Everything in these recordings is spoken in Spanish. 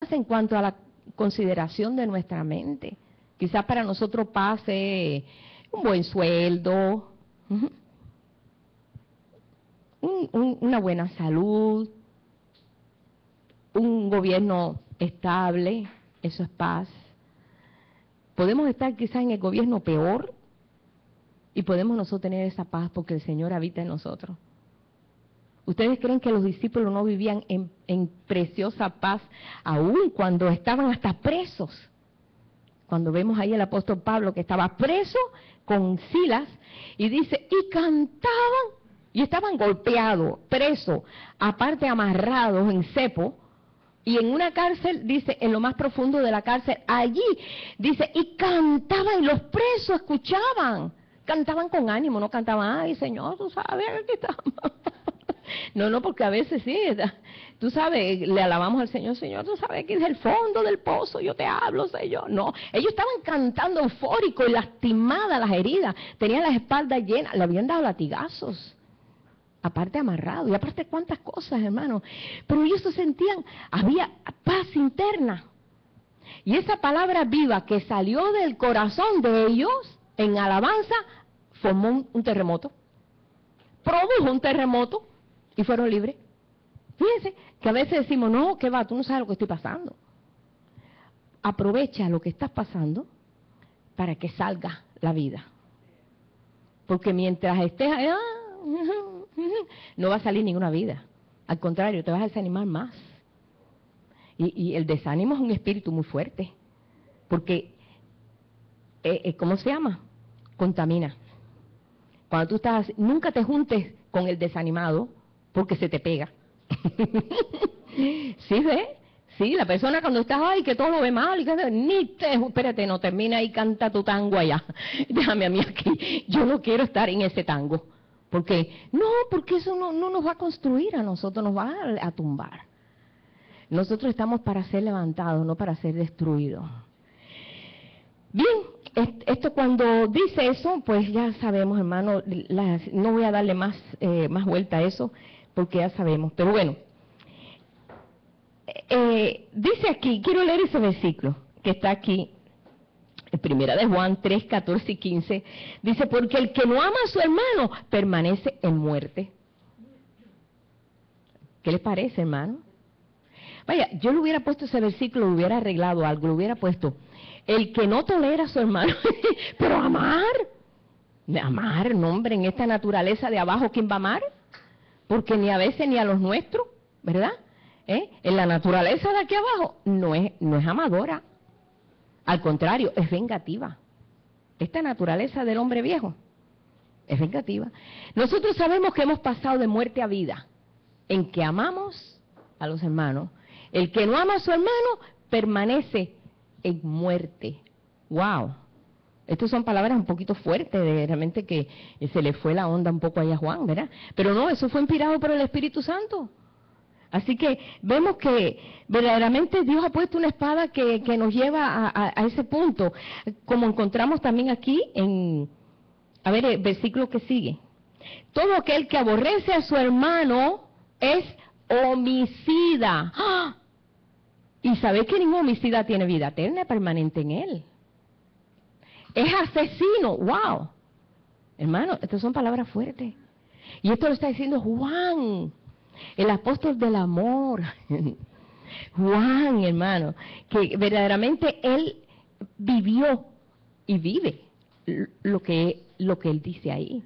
paz en cuanto a la consideración de nuestra mente. Quizás para nosotros pase un buen sueldo, una buena salud, un gobierno estable, eso es paz. Podemos estar quizás en el gobierno peor y podemos nosotros tener esa paz porque el Señor habita en nosotros. ¿Ustedes creen que los discípulos no vivían en preciosa paz aún cuando estaban hasta presos? Cuando vemos ahí al apóstol Pablo que estaba preso con Silas y dice, y cantaban, y estaban golpeados, presos, aparte amarrados en cepo, y en una cárcel, dice, en lo más profundo de la cárcel, allí, dice, y cantaban, y los presos escuchaban, cantaban con ánimo, no cantaban, ay Señor, tú sabes, aquí estamos. No, porque a veces sí, tú sabes, le alabamos al Señor, Señor, tú sabes que es el fondo del pozo, yo te hablo, Señor. No, ellos estaban cantando eufóricos y lastimadas las heridas, tenían las espaldas llenas, le habían dado latigazos, aparte amarrado, y aparte cuántas cosas, hermano. Pero ellos se sentían, había paz interna. Y esa palabra viva que salió del corazón de ellos, en alabanza, formó un terremoto, produjo un terremoto, y fueron libres. Fíjense que a veces decimos, no, ¿qué va? Tú no sabes lo que estoy pasando. Aprovecha lo que estás pasando para que salga la vida. Porque mientras estés allá, no va a salir ninguna vida. Al contrario, te vas a desanimar más. Y el desánimo es un espíritu muy fuerte. Porque, ¿cómo se llama? Contamina. Cuando tú estás, nunca te juntes con el desanimado, porque se te pega. ¿Sí ves? Sí, la persona cuando estás ahí que todo lo ve mal, y que ni te, espérate, no termina y canta tu tango allá. Déjame a mí aquí. Yo no quiero estar en ese tango. Porque eso no nos va a construir a nosotros, nos va a tumbar. Nosotros estamos para ser levantados, no para ser destruidos. Bien, esto cuando dice eso, pues ya sabemos, hermano, no voy a darle más vuelta a eso, porque ya sabemos. Pero bueno, dice aquí, quiero leer ese versículo que está aquí, en Primera de Juan 3, 14 y 15, dice, porque el que no ama a su hermano permanece en muerte. ¿Qué les parece, hermano? Vaya, yo le hubiera puesto ese versículo, le hubiera arreglado algo, le hubiera puesto, el que no tolera a su hermano, pero amar, no hombre, en esta naturaleza de abajo, ¿quién va a amar? Porque ni a veces ni a los nuestros, ¿verdad? En la naturaleza de aquí abajo no es amadora, al contrario, es vengativa. Esta naturaleza del hombre viejo es vengativa. Nosotros sabemos que hemos pasado de muerte a vida, en que amamos a los hermanos. El que no ama a su hermano permanece en muerte. ¡Wow! Estas son palabras un poquito fuertes, realmente que se le fue la onda un poco allá a Juan, ¿verdad? Pero no, eso fue inspirado por el Espíritu Santo. Así que vemos que verdaderamente Dios ha puesto una espada que nos lleva a ese punto, como encontramos también aquí en, a ver, el versículo que sigue. Todo aquel que aborrece a su hermano es homicida. ¡Ah! Y sabéis que ningún homicida tiene vida eterna permanente en él. Es asesino. ¡Wow! Hermano, estas son palabras fuertes. Y esto lo está diciendo Juan, el apóstol del amor. Juan, hermano, que verdaderamente él vivió y vive lo que él dice ahí.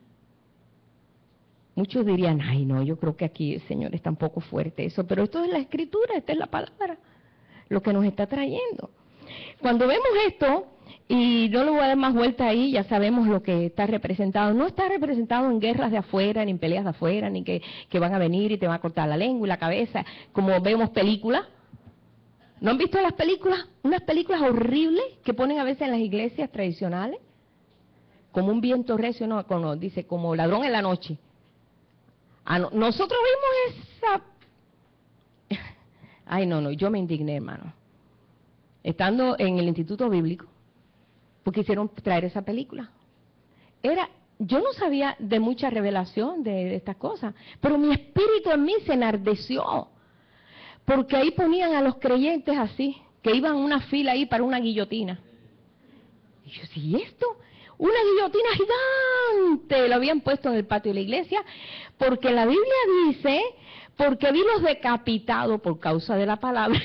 Muchos dirían, ay no, yo creo que aquí el Señor está un poco fuerte eso, pero esto es la Escritura, esta es la palabra, lo que nos está trayendo. Cuando vemos esto, y no le voy a dar más vuelta ahí, ya sabemos lo que está representado. No está representado en guerras de afuera, ni en peleas de afuera, ni que van a venir y te van a cortar la lengua y la cabeza, como vemos películas. ¿No han visto las películas? Unas películas horribles que ponen a veces en las iglesias tradicionales, como un viento recio, no, dice, como ladrón en la noche. Nosotros vimos esa... Ay, no, yo me indigné, hermano. Estando en el Instituto Bíblico, porque hicieron traer esa película. Yo no sabía de mucha revelación de estas cosas, pero mi espíritu en mí se enardeció, porque ahí ponían a los creyentes así, que iban una fila ahí para una guillotina. Y yo, ¿y esto? Una guillotina gigante, lo habían puesto en el patio de la iglesia, porque la Biblia dice, porque vi los decapitados por causa de la palabra.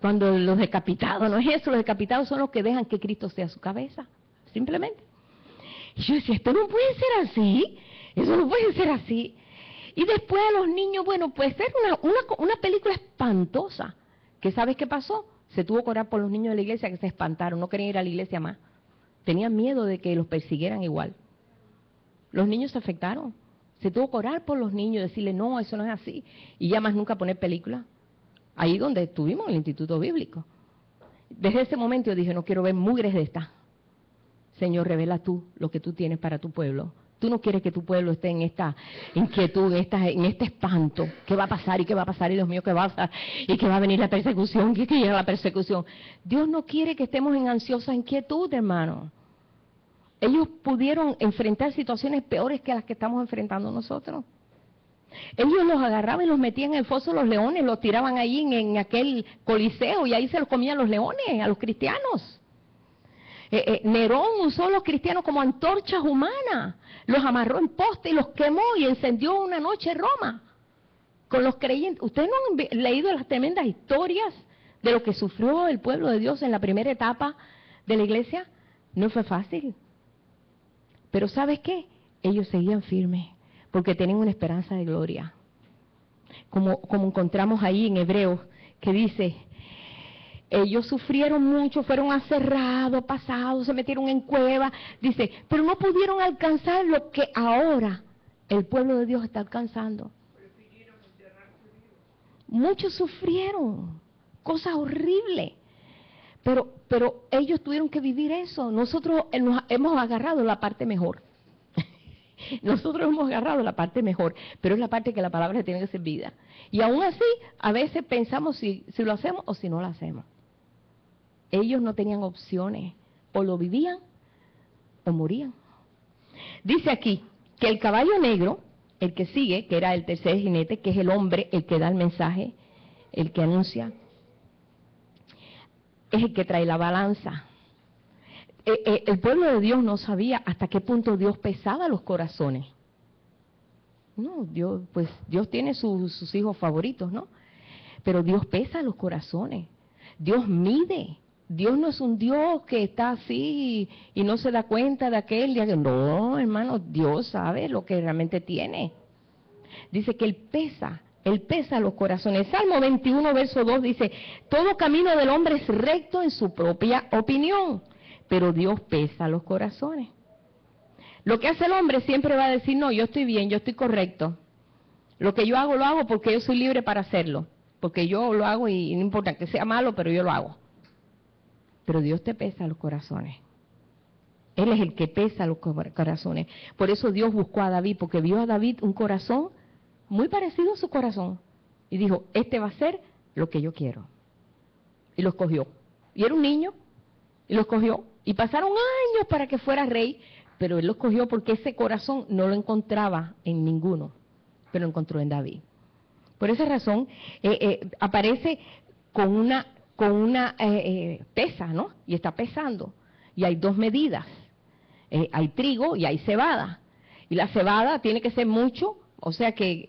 Cuando los decapitados, no es eso, los decapitados son los que dejan que Cristo sea su cabeza, simplemente. Y yo decía, esto no puede ser así, eso no puede ser así. Y después a los niños, bueno, puede ser una película espantosa, que ¿sabes qué pasó? Se tuvo que orar por los niños de la iglesia que se espantaron, no querían ir a la iglesia más. Tenían miedo de que los persiguieran igual. Los niños se afectaron. Se tuvo que orar por los niños, decirle, no, eso no es así. Y ya más nunca poner película. Ahí donde estuvimos, en el Instituto Bíblico. Desde ese momento yo dije, no quiero ver mugres de esta. Señor, revela tú lo que tú tienes para tu pueblo. Tú no quieres que tu pueblo esté en esta inquietud, en este espanto. ¿Qué va a pasar? ¿Y qué va a pasar? Y Dios mío, ¿qué va a pasar? ¿Y qué va a venir la persecución? ¿Qué llega la persecución? Dios no quiere que estemos en ansiosa inquietud, hermano. Ellos pudieron enfrentar situaciones peores que las que estamos enfrentando nosotros. Ellos los agarraban y los metían en el foso de los leones, los tiraban ahí en aquel coliseo y ahí se los comían los leones, a los cristianos. Nerón usó a los cristianos como antorchas humanas, los amarró en poste y los quemó y encendió una noche Roma con los creyentes. ¿Ustedes no han leído las tremendas historias de lo que sufrió el pueblo de Dios en la primera etapa de la iglesia? No fue fácil. Pero ¿sabes qué? Ellos seguían firmes porque tenían una esperanza de gloria. Como encontramos ahí en Hebreos, que dice, ellos sufrieron mucho, fueron aserrados, pasados, se metieron en cuevas, dice, pero no pudieron alcanzar lo que ahora el pueblo de Dios está alcanzando. Muchos sufrieron, cosas horribles, pero ellos tuvieron que vivir eso. Nosotros nos hemos agarrado la parte mejor. Nosotros hemos agarrado la parte mejor, pero es la parte que la palabra tiene que ser vida. Y aún así, a veces pensamos si lo hacemos o si no lo hacemos. Ellos no tenían opciones, o lo vivían o morían. Dice aquí que el caballo negro, el que sigue, que era el tercer jinete, que es el hombre, el que da el mensaje, el que anuncia, es el que trae la balanza. El pueblo de Dios no sabía hasta qué punto Dios pesaba los corazones. No, Dios tiene sus hijos favoritos, ¿no? Pero Dios pesa los corazones. Dios mide. Dios no es un Dios que está así y no se da cuenta de aquel día. No, hermano, Dios sabe lo que realmente tiene. Dice que Él pesa los corazones. Salmo 21, verso 2 dice, todo camino del hombre es recto en su propia opinión, pero Dios pesa los corazones. Lo que hace el hombre siempre va a decir, no, yo estoy bien, yo estoy correcto. Lo que yo hago, lo hago porque yo soy libre para hacerlo. Porque yo lo hago y no importa que sea malo, pero yo lo hago. Pero Dios te pesa los corazones. Él es el que pesa los corazones. Por eso Dios buscó a David, porque vio a David un corazón muy parecido a su corazón. Y dijo, este va a ser lo que yo quiero. Y lo escogió. Y era un niño, y lo escogió. Y pasaron años para que fuera rey, pero él lo escogió porque ese corazón no lo encontraba en ninguno, pero lo encontró en David. Por esa razón, aparece con una pesa, ¿no? Y está pesando. Y hay dos medidas. Hay trigo y hay cebada. Y la cebada tiene que ser mucho, o sea que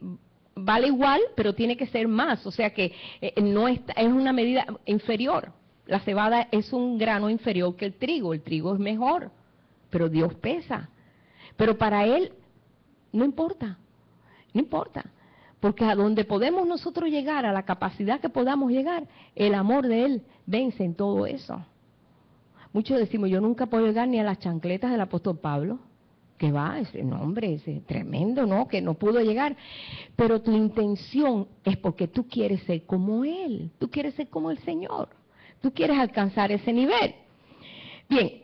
vale igual, pero tiene que ser más. O sea que no es una medida inferior. La cebada es un grano inferior que el trigo es mejor, pero Dios pesa. Pero para Él no importa, porque a donde podemos nosotros llegar, a la capacidad que podamos llegar, el amor de Él vence en todo eso. Muchos decimos, yo nunca puedo llegar ni a las chancletas del apóstol Pablo, que va, ese nombre, ese tremendo, ¿no? Que no pudo llegar. Pero tu intención es porque tú quieres ser como Él, tú quieres ser como el Señor. Tú quieres alcanzar ese nivel. Bien,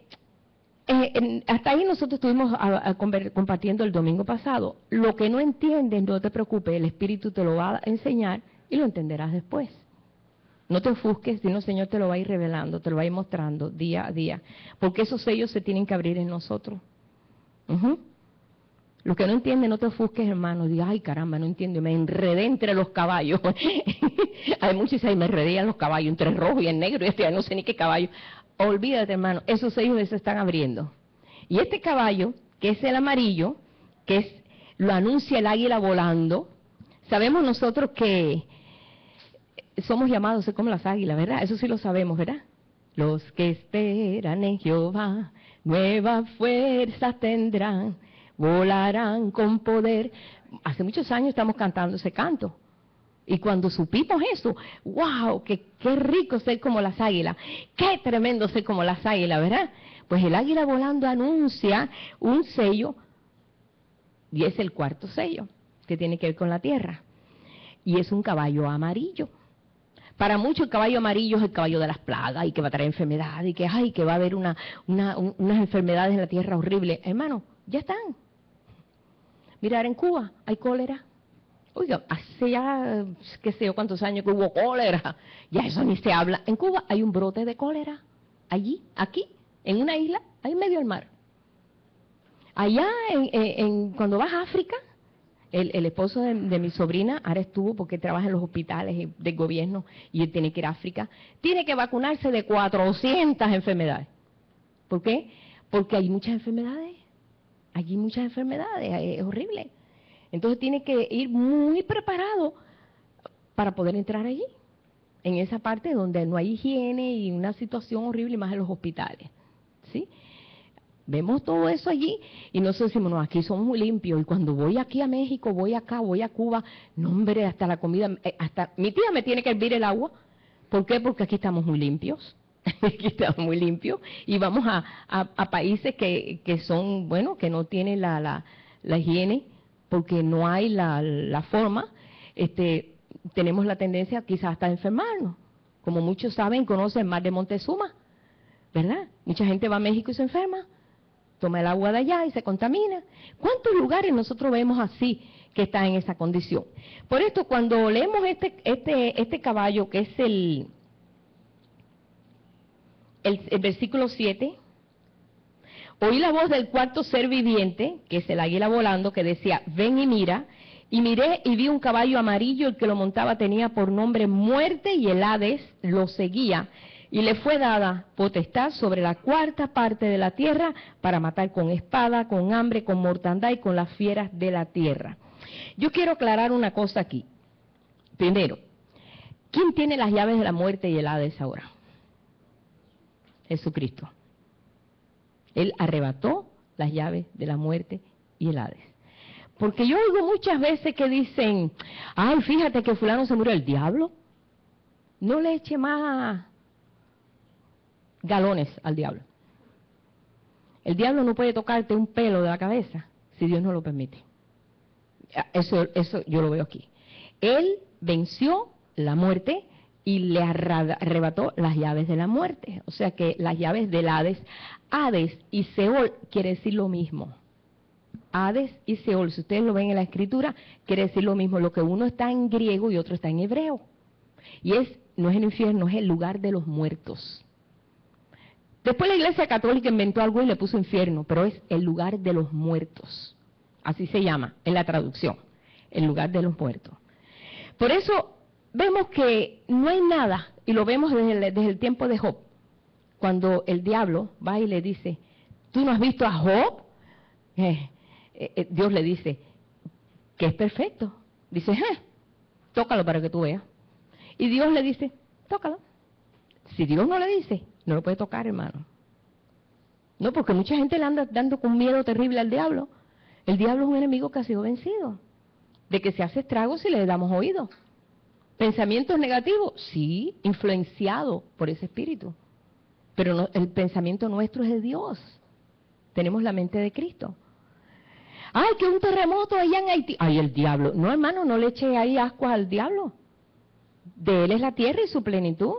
hasta ahí nosotros estuvimos compartiendo el domingo pasado. Lo que no entiendes, no te preocupes, el Espíritu te lo va a enseñar y lo entenderás después. No te ofusques, sino el Señor te lo va a ir revelando, te lo va a ir mostrando día a día. Porque esos sellos se tienen que abrir en nosotros. Los que no entienden, no te ofusques, hermano. Diga, ay, caramba, no entiendo. Me enredé entre los caballos. Hay muchos que dicen, me enredé en los caballos, entre el rojo y el negro, y no sé ni qué caballo. Olvídate, hermano, esos sellos se están abriendo. Y este caballo, que es el amarillo, lo anuncia el águila volando. Sabemos nosotros que somos llamados a ser como las águilas, ¿verdad? Eso sí lo sabemos, ¿verdad? Los que esperan en Jehová, nuevas fuerzas tendrán, volarán con poder. Hace muchos años estamos cantando ese canto. Y cuando supimos eso, wow, qué rico ser como las águilas, qué tremendo ser como las águilas, ¿verdad? Pues el águila volando anuncia un sello, y es el cuarto sello, que tiene que ver con la tierra. Y es un caballo amarillo. Para muchos el caballo amarillo es el caballo de las plagas, y que va a traer enfermedades, y que, ay, que va a haber unas enfermedades en la tierra horribles. Hermano, ya están. Mirar, en Cuba hay cólera. Oiga, hace ya, qué sé yo, cuántos años que hubo cólera. Ya eso ni se habla. En Cuba hay un brote de cólera. Allí, aquí, en una isla, ahí en medio del mar. Allá, cuando vas a África, el esposo de mi sobrina ahora estuvo, porque trabaja en los hospitales del gobierno y él tiene que ir a África, tiene que vacunarse de 400 enfermedades. ¿Por qué? Porque hay muchas enfermedades. Allí muchas enfermedades, es horrible. Entonces tiene que ir muy preparado para poder entrar allí, en esa parte donde no hay higiene y una situación horrible, más en los hospitales, ¿sí? Vemos todo eso allí y nosotros decimos, no, aquí somos muy limpios. Y cuando voy aquí a México, voy acá, voy a Cuba, no, hombre, hasta la comida, hasta mi tía me tiene que hervir el agua. ¿Por qué? Porque aquí estamos muy limpios. Aquí estamos muy limpios. Y vamos a países que son, bueno, que no tienen la higiene, porque no hay la forma. Tenemos la tendencia quizás hasta a enfermarnos. Como muchos saben, conocen el mar de Montezuma, ¿verdad? Mucha gente va a México y se enferma. Toma el agua de allá y se contamina. ¿Cuántos lugares nosotros vemos así que están en esa condición? Por esto, cuando leemos este caballo, que es el versículo 7, oí la voz del cuarto ser viviente, que es el águila volando, que decía, ven y mira. Y miré y vi un caballo amarillo, el que lo montaba tenía por nombre Muerte, y el Hades lo seguía. Y le fue dada potestad sobre la cuarta parte de la tierra para matar con espada, con hambre, con mortandad y con las fieras de la tierra. Yo quiero aclarar una cosa aquí. Primero, ¿quién tiene las llaves de la muerte y el Hades ahora? Jesucristo. Él arrebató las llaves de la muerte y el Hades. Porque yo oigo muchas veces que dicen, ay, fíjate que fulano se murió. ¿El diablo? No le eche más galones al diablo. El diablo no puede tocarte un pelo de la cabeza si Dios no lo permite. Eso yo lo veo aquí. Él venció la muerte y le arrebató las llaves de la muerte. O sea que las llaves del Hades, Hades y Seol quiere decir lo mismo. Hades y Seol, si ustedes lo ven en la escritura, quiere decir lo mismo. Lo que uno está en griego y otro está en hebreo. Y no es el infierno, es el lugar de los muertos. Después la Iglesia Católica inventó algo y le puso infierno, pero es el lugar de los muertos. Así se llama en la traducción, el lugar de los muertos. Por eso vemos que no hay nada, y lo vemos desde el tiempo de Job, cuando el diablo va y le dice, ¿tú no has visto a Job? Dios le dice, que es perfecto. Dice, tócalo para que tú veas. Y Dios le dice, tócalo. Si Dios no le dice, no lo puede tocar, hermano. No, porque mucha gente le anda dando con miedo terrible al diablo. El diablo es un enemigo que ha sido vencido. De que se hace estragos si le damos oído. ¿Pensamientos negativos? Sí, influenciado por ese espíritu. Pero no, el pensamiento nuestro es de Dios. Tenemos la mente de Cristo. ¡Ay, que un terremoto allá en Haití! ¡Ay, el diablo! No, hermano, no le eche ahí ascuas al diablo. De él es la tierra y su plenitud.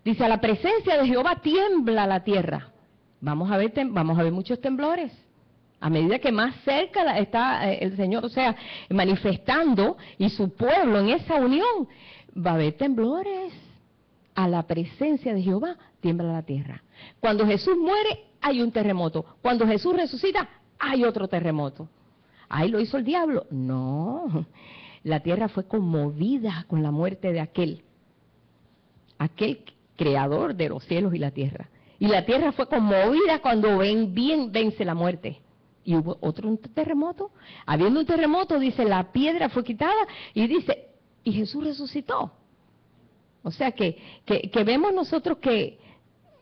Dice, a la presencia de Jehová tiembla la tierra. Vamos a ver muchos temblores. A medida que más cerca está el Señor, o sea, manifestando, y su pueblo en esa unión, va a haber temblores. A la presencia de Jehová tiembla la tierra. Cuando Jesús muere, hay un terremoto. Cuando Jesús resucita, hay otro terremoto. Ay, lo hizo el diablo. No, la tierra fue conmovida con la muerte de aquel creador de los cielos y la tierra. Y la tierra fue conmovida cuando vence la muerte. Y hubo otro terremoto. Habiendo un terremoto, dice, la piedra fue quitada y dice, y Jesús resucitó. O sea que vemos nosotros que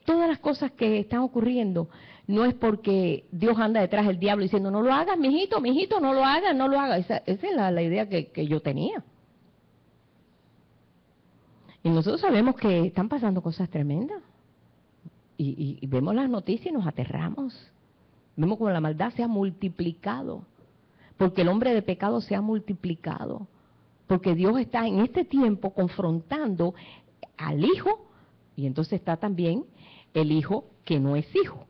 todas las cosas que están ocurriendo no es porque Dios anda detrás del diablo diciendo, no lo hagas, mijito, no lo hagas, no lo hagas. Esa es la idea que yo tenía. Y nosotros sabemos que están pasando cosas tremendas. Y vemos las noticias y nos aterramos. Vemos como la maldad se ha multiplicado. Porque el hombre de pecado se ha multiplicado. Porque Dios está en este tiempo confrontando al hijo, y entonces está también el hijo que no es hijo.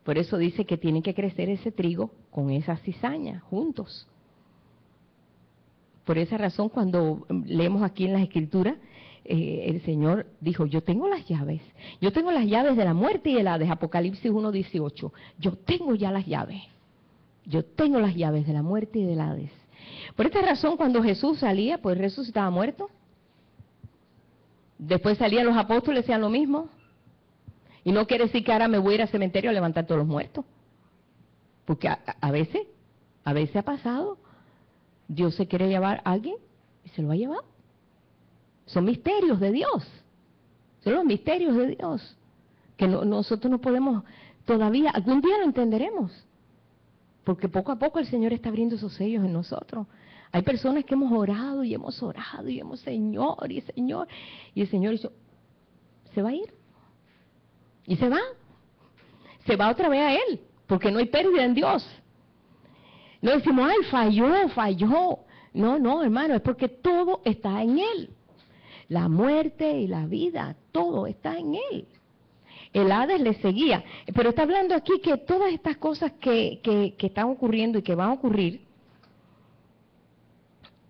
Por eso dice que tiene que crecer ese trigo con esa cizaña juntos. Por esa razón, cuando leemos aquí en las Escrituras, el Señor dijo, yo tengo las llaves de la muerte y del Hades, Apocalipsis 1:18. Yo tengo ya las llaves. Yo tengo las llaves de la muerte y del Hades. Por esta razón, cuando Jesús salía, pues resucitaba muerto. Después salían los apóstoles, decían lo mismo. Y no quiere decir que ahora me voy a ir al cementerio a levantar todos los muertos. Porque a veces ha pasado. Dios se quiere llevar a alguien y se lo va a llevar. Son misterios de Dios. Son los misterios de Dios. Que nosotros no podemos todavía, algún día lo entenderemos. Porque poco a poco el Señor está abriendo esos sellos en nosotros. Hay personas que hemos orado y hemos Señor, y el Señor dice, se va a ir. Y se va otra vez a Él, porque no hay pérdida en Dios. No decimos, ay, falló. No, hermano, es porque todo está en Él. La muerte y la vida, todo está en Él. El Hades le seguía. Pero está hablando aquí que todas estas cosas que están ocurriendo y que van a ocurrir,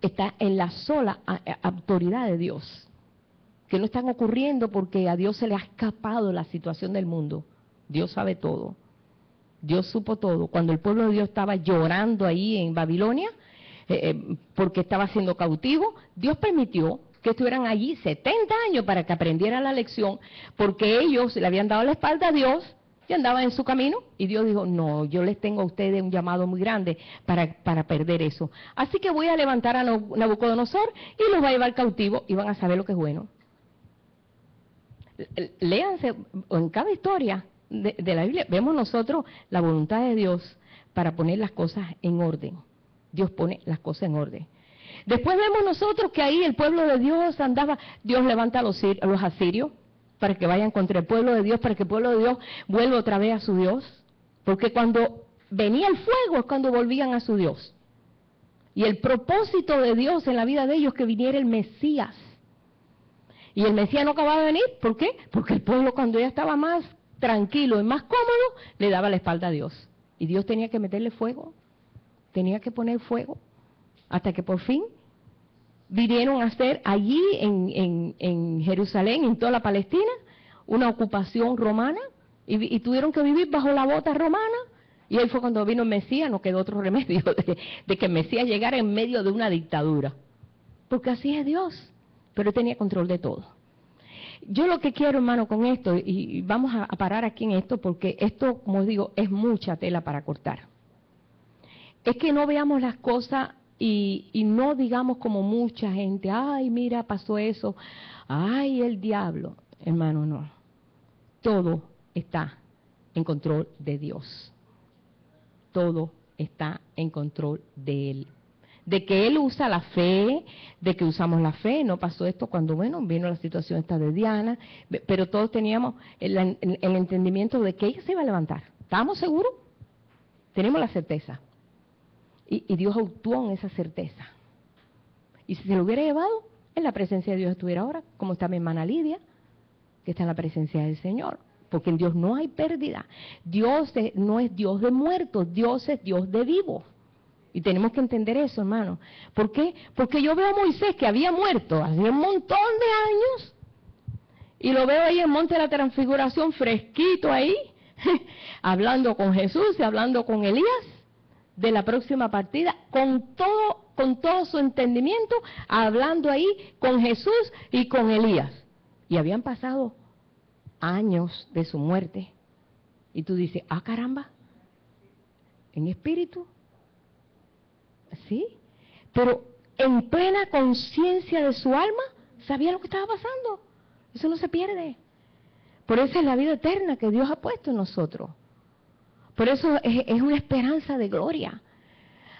está en la sola autoridad de Dios. Que no están ocurriendo porque a Dios se le ha escapado la situación del mundo. Dios sabe todo. Dios supo todo. Cuando el pueblo de Dios estaba llorando ahí en Babilonia, porque estaba siendo cautivo, Dios permitió que estuvieran allí 70 años para que aprendieran la lección, porque ellos le habían dado la espalda a Dios y andaban en su camino, y Dios dijo, no, yo les tengo a ustedes un llamado muy grande para perder eso. Así que voy a levantar a Nabucodonosor y los va a llevar cautivo y van a saber lo que es bueno. Léanse en cada historia de la Biblia, vemos nosotros la voluntad de Dios para poner las cosas en orden. Dios pone las cosas en orden. Después vemos nosotros que ahí el pueblo de Dios andaba, Dios levanta a los asirios para que vayan contra el pueblo de Dios, para que el pueblo de Dios vuelva otra vez a su Dios. Porque cuando venía el fuego es cuando volvían a su Dios. Y el propósito de Dios en la vida de ellos es que viniera el Mesías. Y el Mesías no acababa de venir, ¿por qué? Porque el pueblo cuando ya estaba más tranquilo y más cómodo, le daba la espalda a Dios. Y Dios tenía que meterle fuego, tenía que poner fuego, hasta que por fin vinieron a hacer allí en Jerusalén, en toda la Palestina, una ocupación romana, y tuvieron que vivir bajo la bota romana. Y ahí fue cuando vino el Mesías, no quedó otro remedio de que el Mesías llegara en medio de una dictadura. Porque así es Dios, pero Él tenía control de todo. Yo lo que quiero, hermano, con esto, y vamos a parar aquí en esto, porque esto, como digo, es mucha tela para cortar. Es que no veamos las cosas y no digamos como mucha gente, ay, mira, pasó eso, ay, el diablo. Hermano, no. Todo está en control de Dios. Todo está en control de Él. De que Él usa la fe, de que usamos la fe. No pasó esto cuando, bueno, vino la situación esta de Diana, pero todos teníamos el entendimiento de que ella se iba a levantar. ¿Estábamos seguros? Tenemos la certeza. Y Dios actuó en esa certeza. Y si se lo hubiera llevado, en la presencia de Dios estuviera ahora, como está mi hermana Lidia, que está en la presencia del Señor. Porque en Dios no hay pérdida. Dios no es Dios de muertos, Dios es Dios de vivos. Y tenemos que entender eso, hermano. ¿Por qué? Porque yo veo a Moisés que había muerto hace un montón de años, y lo veo ahí en Monte de la Transfiguración, fresquito ahí, hablando con Jesús y hablando con Elías. de la próxima partida, con todo su entendimiento, hablando ahí con Jesús y con Elías. Y habían pasado años de su muerte. Y tú dices, ah, caramba, en espíritu, ¿sí? Pero en plena conciencia de su alma, sabía lo que estaba pasando. Eso no se pierde. Por eso es la vida eterna que Dios ha puesto en nosotros. Por eso es una esperanza de gloria.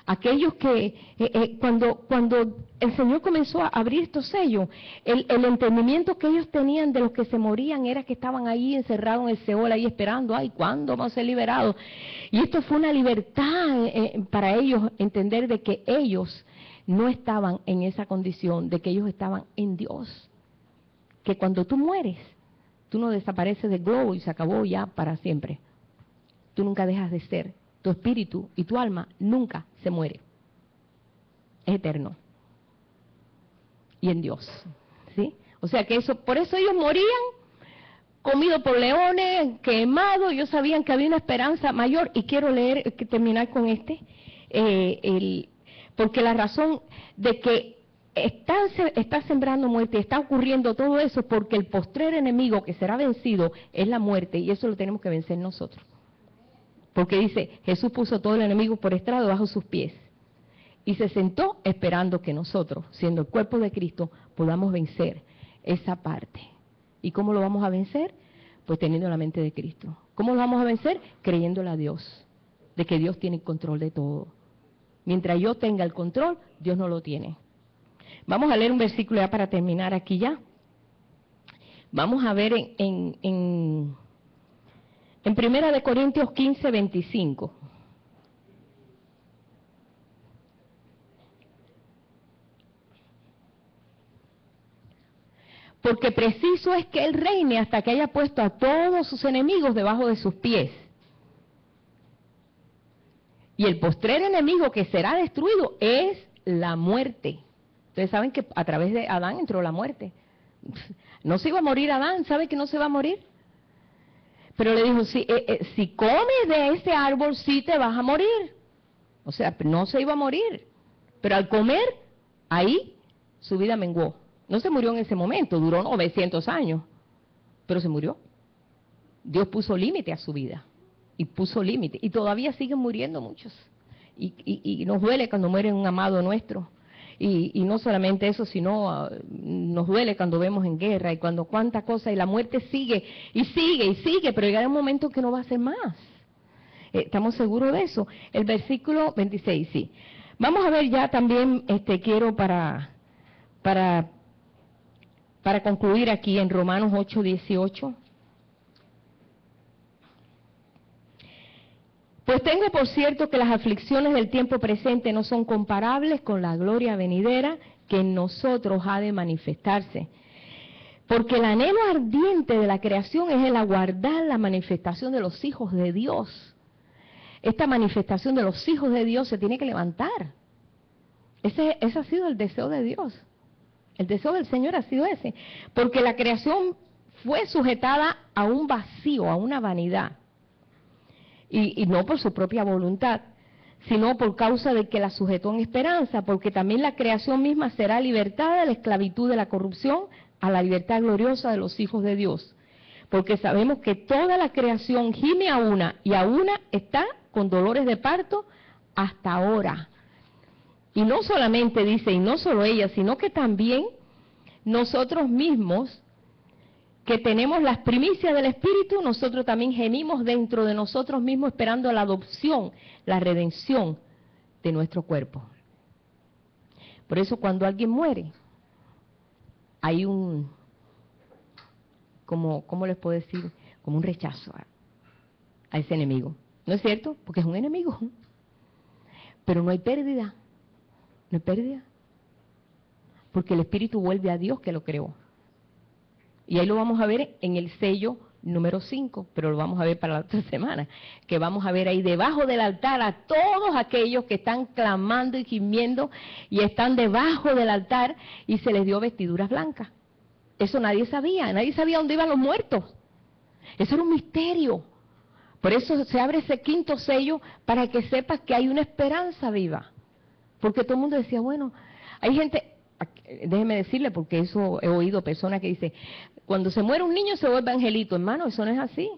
Aquellos que cuando el Señor comenzó a abrir estos sellos, el entendimiento que ellos tenían de los que se morían era que estaban ahí encerrados en el Seol, ahí esperando, ay, ¿cuándo vamos a ser liberados? Y esto fue una libertad para ellos, entender de que ellos no estaban en esa condición, de que ellos estaban en Dios. Que cuando tú mueres, tú no desapareces del globo y se acabó ya para siempre. Tú nunca dejas de ser. Tu espíritu y tu alma nunca se muere. Es eterno. Y en Dios. ¿Sí? O sea que por eso ellos morían comidos por leones, quemados. Ellos sabían que había una esperanza mayor. Y quiero terminar con porque la razón de que está sembrando muerte, está ocurriendo todo eso, porque el postrer enemigo que será vencido es la muerte, y eso lo tenemos que vencer nosotros. Porque dice, Jesús puso todo el enemigo por estrado bajo sus pies, y se sentó esperando que nosotros, siendo el cuerpo de Cristo, podamos vencer esa parte. ¿Y cómo lo vamos a vencer? Pues teniendo la mente de Cristo. ¿Cómo lo vamos a vencer? Creyéndole a Dios, de que Dios tiene el control de todo. Mientras yo tenga el control, Dios no lo tiene. Vamos a leer un versículo ya para terminar aquí ya. Vamos a ver en 1 de Corintios 15, 25. Porque preciso es que Él reine hasta que haya puesto a todos sus enemigos debajo de sus pies. Y el postrer enemigo que será destruido es la muerte. Ustedes saben que a través de Adán entró la muerte. No se iba a morir Adán, ¿sabe que no se va a morir? Pero le dijo, si comes de ese árbol, sí te vas a morir. O sea, no se iba a morir. Pero al comer, ahí su vida menguó. No se murió en ese momento, duró 900 años, pero se murió. Dios puso límite a su vida. Y puso límite. Y todavía siguen muriendo muchos. Y nos duele cuando muere un amado nuestro. Y no solamente eso, sino nos duele cuando vemos en guerra y cuando cuánta cosa, y la muerte sigue, y sigue, y sigue, pero llegará un momento que no va a ser más. ¿Estamos seguros de eso? El versículo 26, sí. Vamos a ver ya también, quiero para concluir aquí en Romanos 8, 18. Pues tengo por cierto que las aflicciones del tiempo presente no son comparables con la gloria venidera que en nosotros ha de manifestarse. Porque el anhelo ardiente de la creación es el aguardar la manifestación de los hijos de Dios. Esta manifestación de los hijos de Dios se tiene que levantar. Ese ha sido el deseo de Dios. El deseo del Señor ha sido ese. Porque la creación fue sujetada a un vacío, a una vanidad. Y no por su propia voluntad, sino por causa de que la sujetó en esperanza, porque también la creación misma será libertada de la esclavitud de la corrupción a la libertad gloriosa de los hijos de Dios. Porque sabemos que toda la creación gime a una, y a una está con dolores de parto hasta ahora. Y no solamente dice, y no solo ella, sino que también nosotros mismos, que tenemos las primicias del Espíritu, nosotros también gemimos dentro de nosotros mismos esperando la adopción, la redención de nuestro cuerpo. Por eso cuando alguien muere, hay ¿cómo les puedo decir? Como un rechazo a ese enemigo. ¿No es cierto? Porque es un enemigo. Pero no hay pérdida. No hay pérdida. Porque el Espíritu vuelve a Dios que lo creó. Y ahí lo vamos a ver en el sello número 5, pero lo vamos a ver para la otra semana, que vamos a ver ahí debajo del altar a todos aquellos que están clamando y gimiendo y están debajo del altar y se les dio vestiduras blancas. Eso nadie sabía dónde iban los muertos. Eso era un misterio. Por eso se abre ese quinto sello para que sepas que hay una esperanza viva. Porque todo el mundo decía, bueno, hay gente, déjeme decirle, porque eso he oído personas que dicen, cuando se muere un niño se vuelve angelito. Hermano, eso no es así.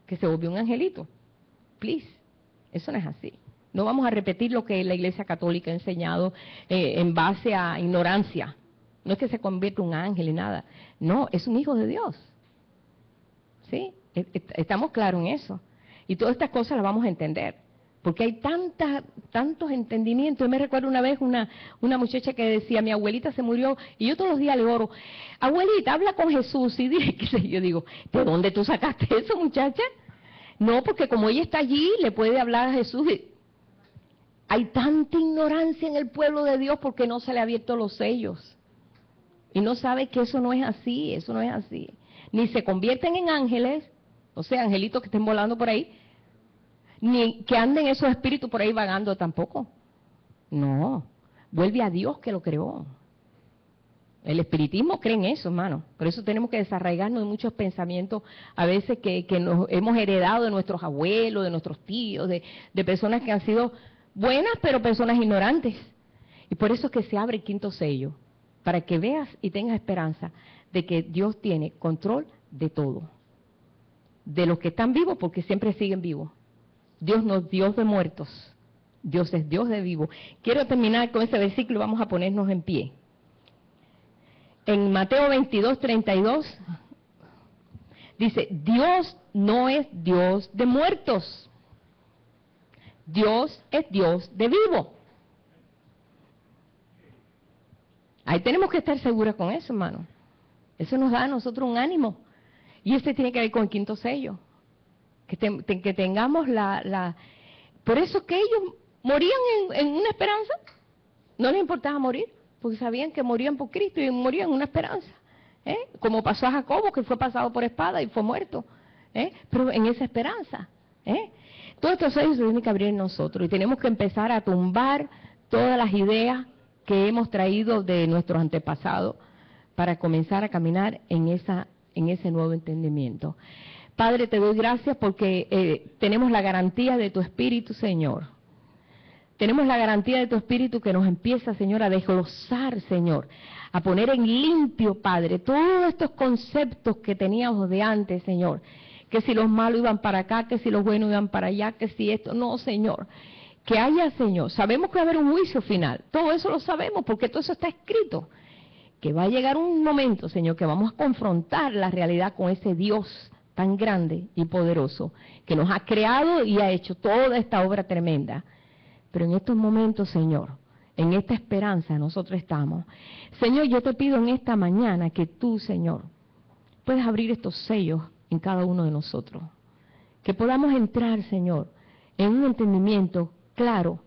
Que se volvió un angelito. Please, eso no es así. No vamos a repetir lo que la Iglesia Católica ha enseñado en base a ignorancia. No es que se convierta un ángel ni nada. No, es un hijo de Dios. ¿Sí? Estamos claros en eso. Y todas estas cosas las vamos a entender. Porque hay tantos entendimientos. Yo me recuerdo una vez una muchacha que decía, mi abuelita se murió, y yo todos los días le oro, abuelita, habla con Jesús, y dile que yo digo, ¿de dónde tú sacaste eso, muchacha? No, porque como ella está allí, le puede hablar a Jesús. Hay tanta ignorancia en el pueblo de Dios porque no se le ha abierto los sellos. Y no sabe que eso no es así, eso no es así. Ni se convierten en ángeles, o sea, angelitos que estén volando por ahí, ni que anden esos espíritus por ahí vagando tampoco. No, vuelve a Dios que lo creó. El espiritismo cree en eso, hermano. Por eso tenemos que desarraigarnos de muchos pensamientos, a veces que nos hemos heredado de nuestros abuelos, de nuestros tíos, de personas que han sido buenas, pero personas ignorantes. Y por eso es que se abre el quinto sello, para que veas y tengas esperanza de que Dios tiene control de todo. De los que están vivos, porque siempre siguen vivos. Dios no es Dios de muertos, Dios es Dios de vivos. Quiero terminar con ese versículo, vamos a ponernos en pie. En Mateo 22:32 dice, Dios no es Dios de muertos, Dios es Dios de vivos. Ahí tenemos que estar seguros con eso, hermano. Eso nos da a nosotros un ánimo. Y este tiene que ver con el quinto sello. Que tengamos Por eso que ellos morían en una esperanza. No les importaba morir, porque sabían que morían por Cristo y morían en una esperanza. Como pasó a Jacobo, que fue pasado por espada y fue muerto. Pero en esa esperanza. Todos estos sellos se tienen que abrir en nosotros. Y tenemos que empezar a tumbar todas las ideas que hemos traído de nuestros antepasados para comenzar a caminar en ese nuevo entendimiento. Padre, te doy gracias porque tenemos la garantía de tu Espíritu, Señor. Tenemos la garantía de tu Espíritu que nos empieza, Señor, a desglosar, Señor, a poner en limpio, Padre, todos estos conceptos que teníamos de antes, Señor. Que si los malos iban para acá, que si los buenos iban para allá, que si esto, no, Señor. Que haya, Señor, sabemos que va a haber un juicio final, todo eso lo sabemos porque todo eso está escrito. Que va a llegar un momento, Señor, que vamos a confrontar la realidad con ese Dios tan grande y poderoso que nos ha creado y ha hecho toda esta obra tremenda. Pero en estos momentos, Señor, en esta esperanza nosotros estamos. Señor, yo te pido en esta mañana que tú, Señor, puedas abrir estos sellos en cada uno de nosotros. Que podamos entrar, Señor, en un entendimiento claro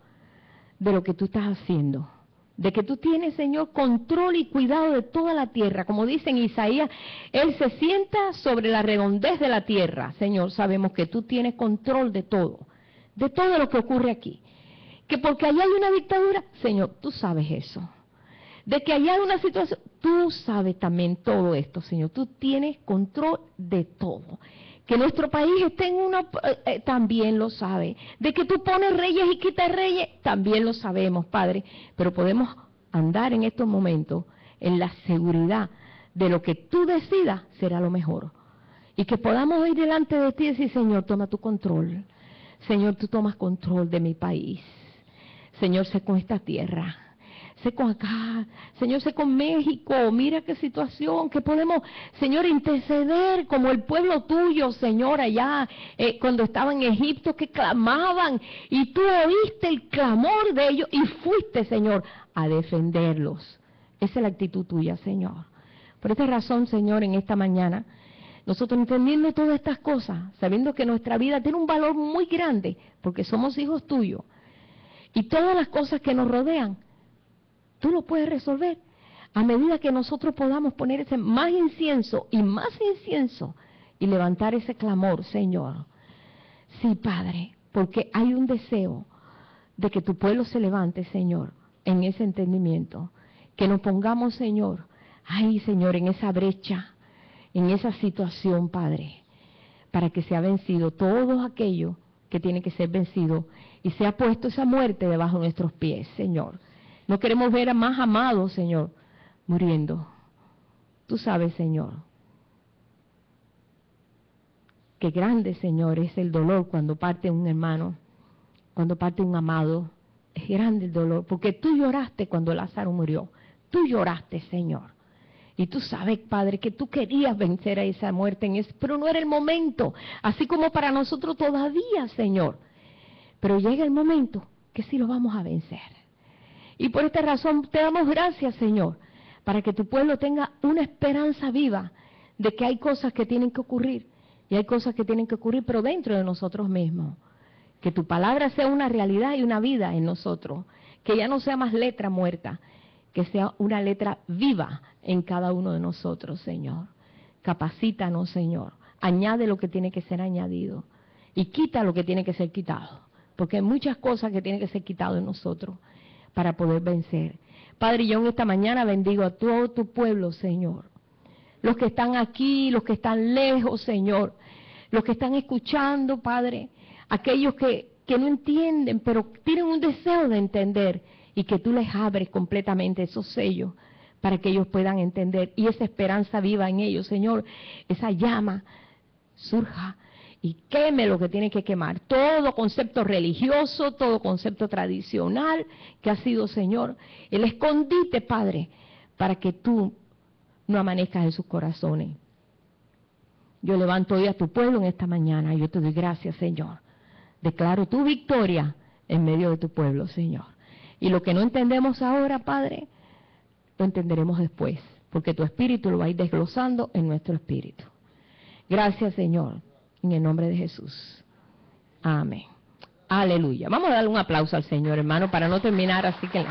de lo que tú estás haciendo. De que tú tienes, Señor, control y cuidado de toda la tierra. Como dice en Isaías, Él se sienta sobre la redondez de la tierra. Señor, sabemos que tú tienes control de todo lo que ocurre aquí. Que porque allá hay una dictadura, Señor, tú sabes eso. De que allá hay una situación, tú sabes también todo esto, Señor. Tú tienes control de todo. Que nuestro país esté en una, también lo sabe. De que tú pones reyes y quitas reyes, también lo sabemos, Padre. Pero podemos andar en estos momentos en la seguridad de lo que tú decidas será lo mejor. Y que podamos ir delante de ti y decir, Señor, toma tu control. Señor, tú tomas control de mi país. Señor, sé con esta tierra. Sé con acá, Señor, sé con México, mira qué situación, que podemos, Señor, interceder como el pueblo tuyo, Señor, allá, cuando estaban en Egipto, que clamaban, y tú oíste el clamor de ellos, y fuiste, Señor, a defenderlos. Esa es la actitud tuya, Señor. Por esta razón, Señor, en esta mañana, nosotros entendiendo todas estas cosas, sabiendo que nuestra vida tiene un valor muy grande, porque somos hijos tuyos, y todas las cosas que nos rodean, tú lo puedes resolver a medida que nosotros podamos poner ese más incienso y levantar ese clamor, Señor. Sí, Padre, porque hay un deseo de que tu pueblo se levante, Señor, en ese entendimiento. Que nos pongamos, Señor, ahí, Señor, en esa brecha, en esa situación, Padre. para que sea vencido todo aquello que tiene que ser vencido y sea puesto esa muerte debajo de nuestros pies, Señor. No queremos ver a más amados, Señor, muriendo. Tú sabes, Señor, que grande, Señor, es el dolor cuando parte un hermano, cuando parte un amado. Es grande el dolor, porque tú lloraste cuando Lázaro murió. Tú lloraste, Señor. Y tú sabes, Padre, que tú querías vencer a esa muerte, pero no era el momento. Así como para nosotros todavía, Señor. Pero llega el momento que sí lo vamos a vencer. Y por esta razón te damos gracias, Señor, para que tu pueblo tenga una esperanza viva de que hay cosas que tienen que ocurrir. Y hay cosas que tienen que ocurrir, pero dentro de nosotros mismos. Que tu palabra sea una realidad y una vida en nosotros. Que ya no sea más letra muerta, que sea una letra viva en cada uno de nosotros, Señor. Capacítanos, Señor. Añade lo que tiene que ser añadido. Y quita lo que tiene que ser quitado. Porque hay muchas cosas que tienen que ser quitadas en nosotros para poder vencer. Padre, yo en esta mañana bendigo a todo tu pueblo, Señor. Los que están aquí, los que están lejos, Señor. Los que están escuchando, Padre. Aquellos que no entienden, pero tienen un deseo de entender. Y que tú les abres completamente esos sellos para que ellos puedan entender. Y esa esperanza viva en ellos, Señor. Esa llama surja y queme lo que tiene que quemar. Todo concepto religioso, todo concepto tradicional que ha sido, Señor, el escondite, Padre, para que tú no amanezcas en sus corazones. Yo levanto hoy a tu pueblo en esta mañana. Yo te doy gracias, Señor. Declaro tu victoria en medio de tu pueblo, Señor. Y lo que no entendemos ahora, Padre, lo entenderemos después, porque tu Espíritu lo va a ir desglosando en nuestro espíritu. Gracias, Señor, en el nombre de Jesús. Amén. Aleluya. Vamos a darle un aplauso al Señor, hermano, para no terminar así que...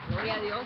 Gloria a Dios.